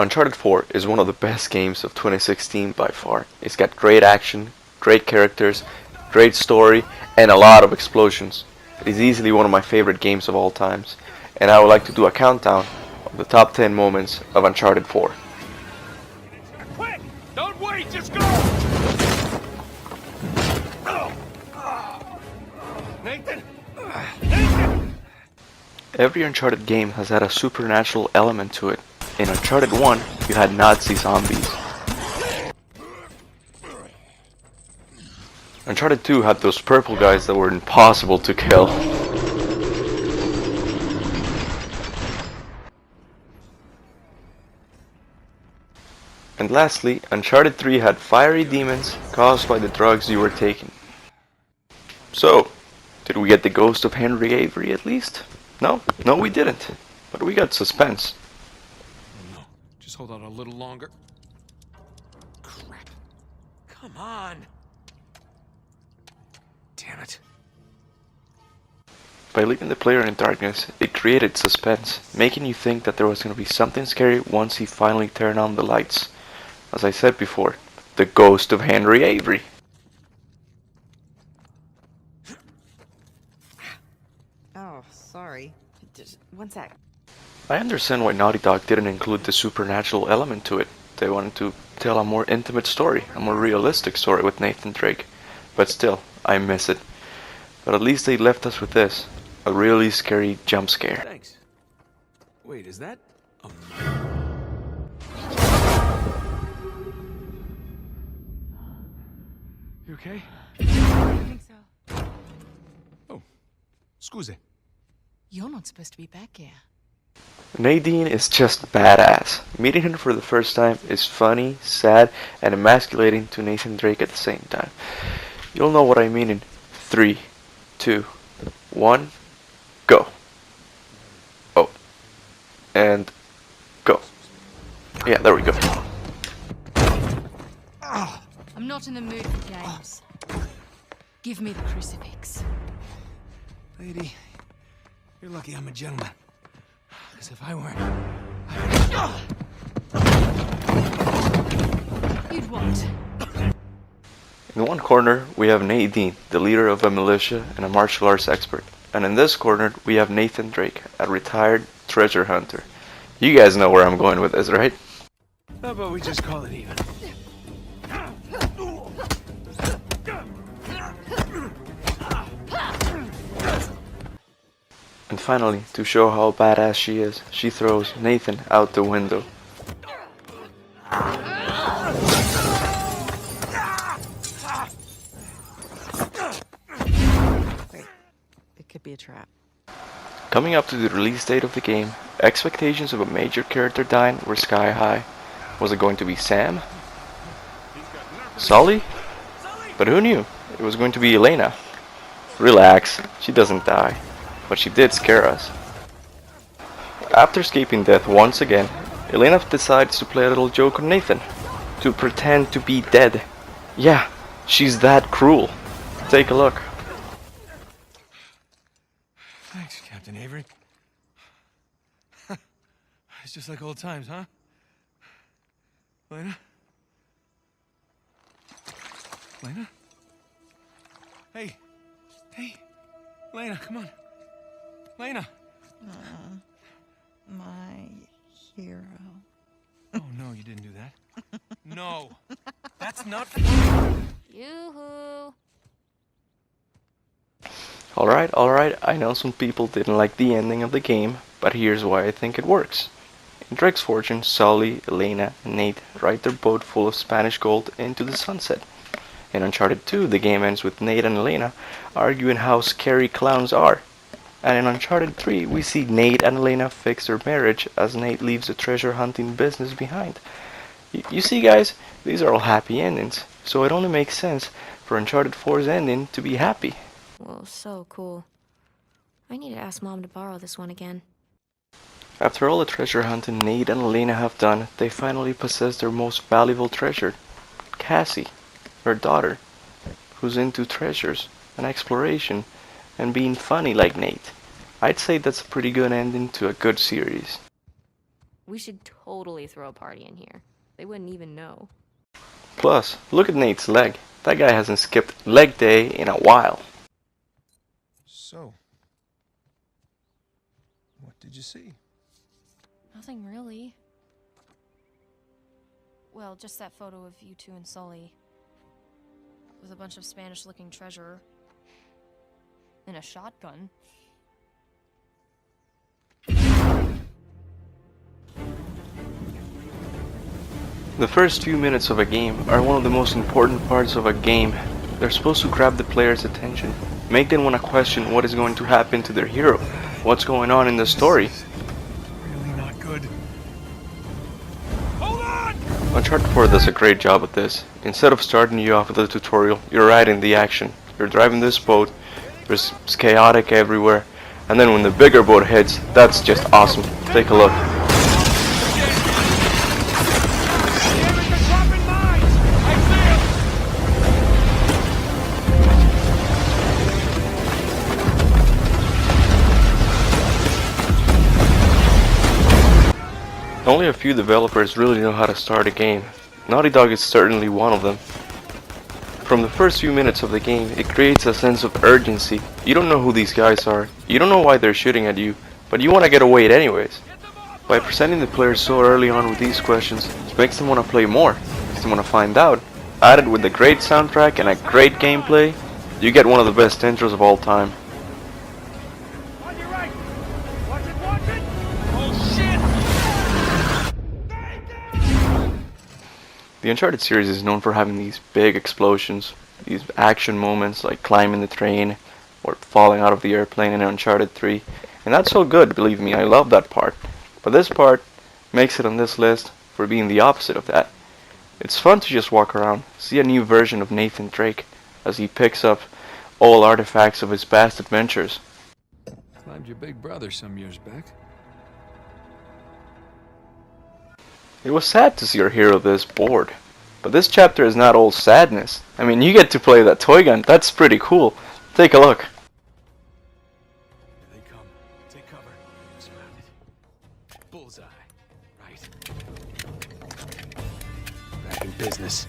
Uncharted 4 is one of the best games of 2016 by far. It's got great action, great characters, great story, and a lot of explosions. It is easily one of my favorite games of all times, and I would like to do a countdown of the top 10 moments of Uncharted 4. Quick! Don't wait, just go! Nathan! Nathan! Every Uncharted game has had a supernatural element to it. In Uncharted 1, you had Nazi zombies. Uncharted 2 had those purple guys that were impossible to kill. And lastly, Uncharted 3 had fiery demons caused by the drugs you were taking. So, did we get the ghost of Henry Avery at least? No, we didn't. But we got suspense. No, just hold on a little longer. Crap. Come on. Damn it. By leaving the player in darkness, it created suspense, making you think that there was going to be something scary once he finally turned on the lights. As I said before, the ghost of Henry Avery. Oh, sorry. Just one sec. I understand why Naughty Dog didn't include the supernatural element to it. They wanted to tell a more intimate story, a more realistic story with Nathan Drake. But still, I miss it. But at least they left us with this, a really scary jump scare. Thanks. Wait, is that a... You okay? I think so. Oh, scusi. You're not supposed to be back here. Nadine is just badass. Meeting him for the first time is funny, sad, and emasculating to Nathan Drake at the same time. You'll know what I mean in 3, 2, 1, go. Oh. And go. Yeah, there we go. I'm not in the mood for games. Give me the crucifix. Lady, you're lucky I'm a gentleman. Because if I weren't... You'd what? In one corner, we have Nadine, the leader of a militia and a martial arts expert. And in this corner, we have Nathan Drake, a retired treasure hunter. You guys know where I'm going with this, right? How about we just call it even? And finally, to show how badass she is, she throws Nathan out the window. Wait, it could be a trap. Coming up to the release date of the game, expectations of a major character dying were sky high. Was it going to be Sam? Sully? But who knew? It was going to be Elena. Relax, she doesn't die. But she did scare us. After escaping death once again, Elena decides to play a little joke on Nathan. To pretend to be dead. Yeah, she's that cruel. Take a look. Thanks, Captain Avery. It's just like old times, huh? Elena? Elena? Hey! Hey! Elena, come on! Elena! My hero. Oh, no, you didn't do that. No! That's not... Yoo-hoo! Alright, I know some people didn't like the ending of the game, but here's why I think it works. In Drake's Fortune, Sully, Elena, and Nate ride their boat full of Spanish gold into the sunset. In Uncharted 2, the game ends with Nate and Elena arguing how scary clowns are. And in Uncharted 3, we see Nate and Elena fix their marriage as Nate leaves the treasure hunting business behind. You see guys, these are all happy endings, so it only makes sense for Uncharted 4's ending to be happy. Whoa, so cool. I need to ask Mom to borrow this one again. After all the treasure hunting Nate and Elena have done, they finally possess their most valuable treasure, Cassie, her daughter, who's into treasures and exploration and being funny like Nate. I'd say that's a pretty good ending to a good series. We We should totally throw a party in here. They wouldn't even know. Plus, look at Nate's leg. That guy hasn't skipped leg day in a while. So, what did you see? Nothing really. Well, just that photo of you two and Sully. With a bunch of Spanish-looking treasure. And a shotgun. The first few minutes of a game are one of the most important parts of a game. They're supposed to grab the player's attention, make them want to question what is going to happen to their hero, what's going on in the story. Really not good. Hold on! Uncharted 4 does a great job at this. Instead of starting you off with a tutorial, you're right in the action. You're driving this boat, it's chaotic everywhere, and then when the bigger boat hits, that's just awesome. Take a look. Only a few developers really know how to start a game. Naughty Dog is certainly one of them. From the first few minutes of the game, it creates a sense of urgency. You don't know who these guys are, you don't know why they're shooting at you, but you want to get away anyways. By presenting the players so early on with these questions, it makes them want to play more, makes them want to find out. Added with a great soundtrack and a great gameplay, you get one of the best intros of all time. On your right! Watch it, watch it! Oh shit! The Uncharted series is known for having these big explosions, these action moments like climbing the train or falling out of the airplane in Uncharted 3. And that's so good, believe me, I love that part. But this part makes it on this list for being the opposite of that. It's fun to just walk around, see a new version of Nathan Drake as he picks up all artifacts of his past adventures. Climbed your big brother some years back. It was sad to see our hero this bored. But this chapter is not all sadness. I mean, you get to play that toy gun, that's pretty cool. Take a look. Here they come. Take cover. Surrounded. Bullseye. Right. Back in business.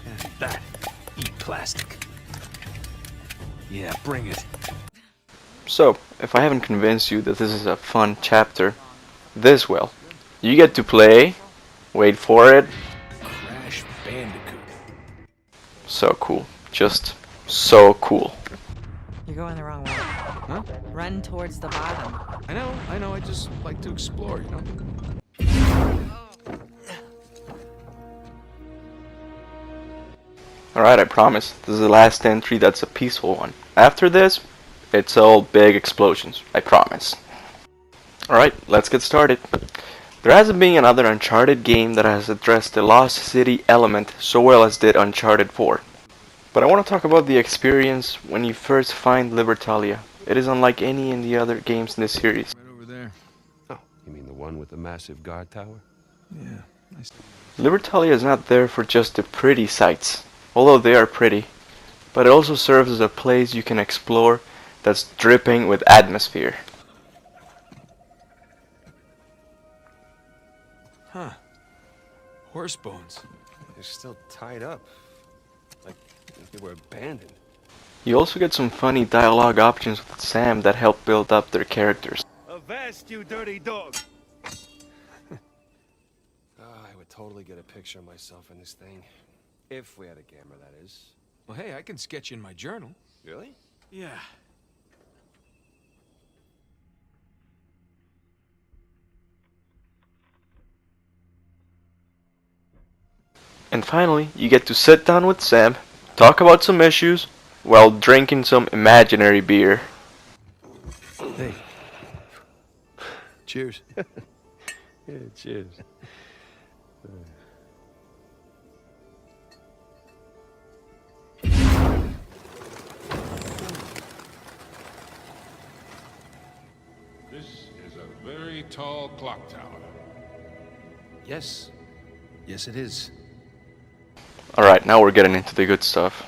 And that. Eat plastic. Yeah, bring it. So, if I haven't convinced you that this is a fun chapter, this will. You get to play, wait for it, Crash Bandicoot. so cool, just so cool. You're going the wrong way. Huh? Run towards the bottom. I know, I just like to explore, you know? Alright, I promise, this is the last entry that's a peaceful one. After this, it's all big explosions, I promise. Alright, let's get started. There hasn't been another Uncharted game that has addressed the Lost City element so well as did Uncharted 4. But I want to talk about the experience when you first find Libertalia. It is unlike any in the other games in this series. Right over there. Oh, you mean the one with the massive guard tower? Yeah, nice. Libertalia is not there for just the pretty sights, although they are pretty, but it also serves as a place you can explore that's dripping with atmosphere. Huh. Horse bones. They're still tied up. Like if they were abandoned. You also get some funny dialogue options with Sam that help build up their characters. Avast, you dirty dog! I would totally get a picture of myself in this thing. If we had a camera, that is. Well, hey, I can sketch in my journal. Really? Yeah. And finally, you get to sit down with Sam, talk about some issues, while drinking some imaginary beer. Hey. Cheers. Yeah, cheers. This is a very tall clock tower. Yes. Yes, it is. Alright, now we're getting into the good stuff.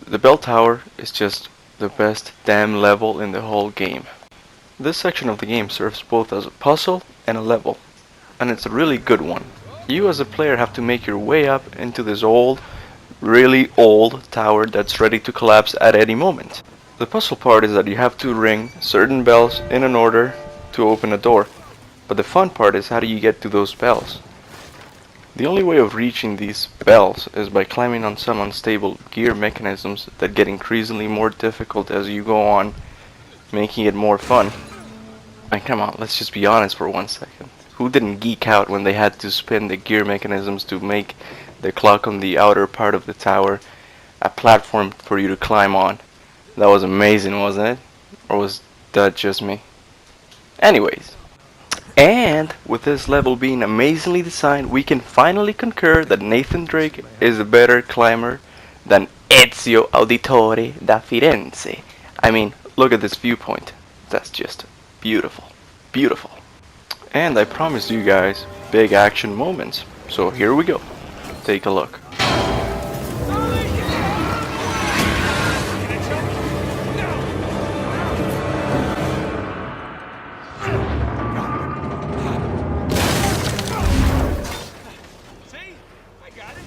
The bell tower is just the best damn level in the whole game. This section of the game serves both as a puzzle in a level, and it's a really good one. You as a player have to make your way up into this really old tower that's ready to collapse at any moment. The puzzle part is that you have to ring certain bells in an order to open a door, but the fun part is how do you get to those bells? The only way of reaching these bells is by climbing on some unstable gear mechanisms that get increasingly more difficult as you go on, making it more fun. And come on, let's just be honest for 1 second. Who didn't geek out when they had to spin the gear mechanisms to make the clock on the outer part of the tower a platform for you to climb on? That was amazing, wasn't it? Or was that just me? Anyways, and with this level being amazingly designed, we can finally concur that Nathan Drake is a better climber than Ezio Auditore da Firenze. I mean, look at this viewpoint. That's just beautiful. Beautiful. And I promised you guys big action moments. So here we go. Take a look.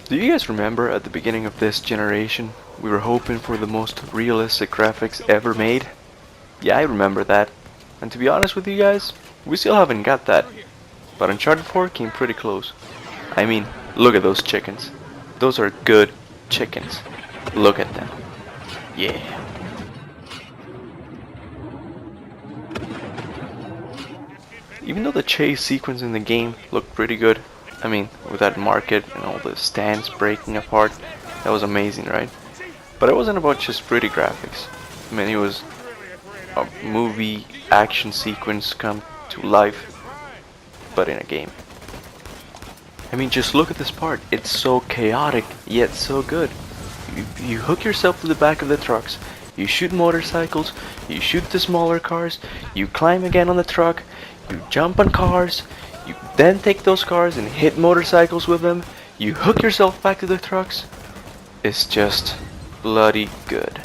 Do you guys remember at the beginning of this generation, we were hoping for the most realistic graphics ever made? Yeah, I remember that. And to be honest with you guys, we still haven't got that. But Uncharted 4 came pretty close. I mean, look at those chickens. Those are good chickens. Look at them. Yeah. Even though the chase sequence in the game looked pretty good, I mean, with that market and all the stands breaking apart, that was amazing, right? But it wasn't about just pretty graphics. I mean, it was a movie action sequence come to life, but in a game. I mean, just look at this part. It's so chaotic, yet so good. You hook yourself to the back of the trucks, you shoot motorcycles, you shoot the smaller cars, you climb again on the truck, you jump on cars, you then take those cars and hit motorcycles with them, you hook yourself back to the trucks. It's just bloody good.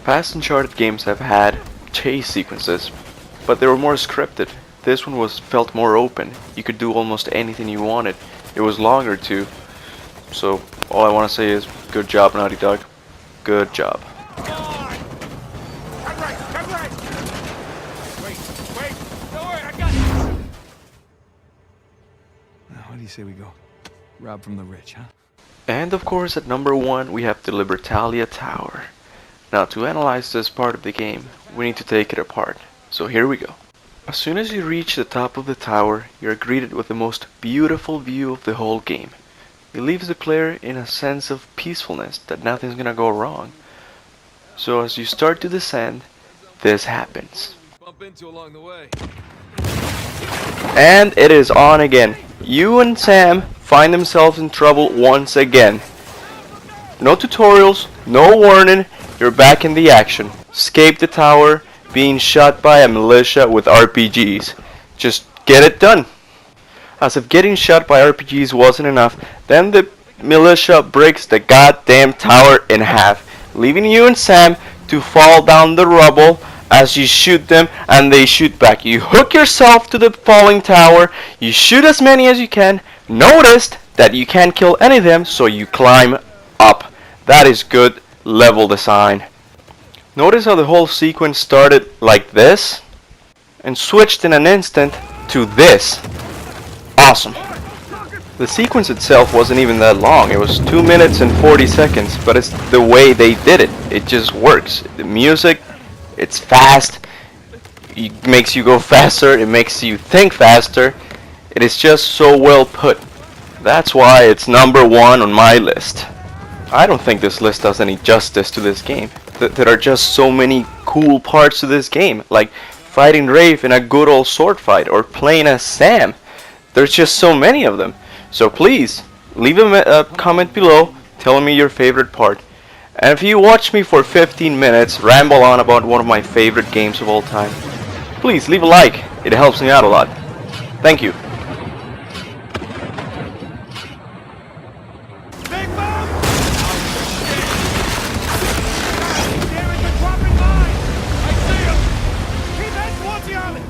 Past Uncharted games have had chase sequences, but they were more scripted. This one felt more open. You could do almost anything you wanted. It was longer too. So all I want to say is good job, Naughty Dog. Good job. Turn right, turn right. Wait, don't worry, I got it. Now, what do you say we go? Rob from the rich, huh? And of course at number 1 we have the Libertalia Tower. Now to analyze this part of the game, we need to take it apart. So here we go. As soon as you reach the top of the tower, you are greeted with the most beautiful view of the whole game. It leaves the player in a sense of peacefulness that nothing's gonna go wrong. So as you start to descend, this happens. Bump into along the way. And it is on again. You and Sam find themselves in trouble once again. No tutorials, no warning, you're back in the action. Escape the tower, being shot by a militia with RPGs. Just get it done. As if getting shot by RPGs wasn't enough, then the militia breaks the goddamn tower in half, leaving you and Sam to fall down the rubble as you shoot them and they shoot back. You hook yourself to the falling tower, you shoot as many as you can, noticed that you can't kill any of them, so you climb up. That is good level design. Notice how the whole sequence started like this and switched in an instant to this. Awesome. The sequence itself wasn't even that long. It was 2 minutes and 40 seconds, but it's the way they did it. It just works. The music, it's fast. It makes you go faster. It makes you think faster. It is just so well put. That's why it's number 1 on my list. I don't think this list does any justice to this game. There are just so many cool parts to this game, like fighting Rafe in a good old sword fight, or playing as Sam. There's just so many of them. So please, leave a comment below telling me your favorite part. And if you watch me for 15 minutes ramble on about one of my favorite games of all time, please leave a like. It helps me out a lot. Thank you. Big bomb! Damn it, they're dropping mines! I see them! Keep heading towards the island!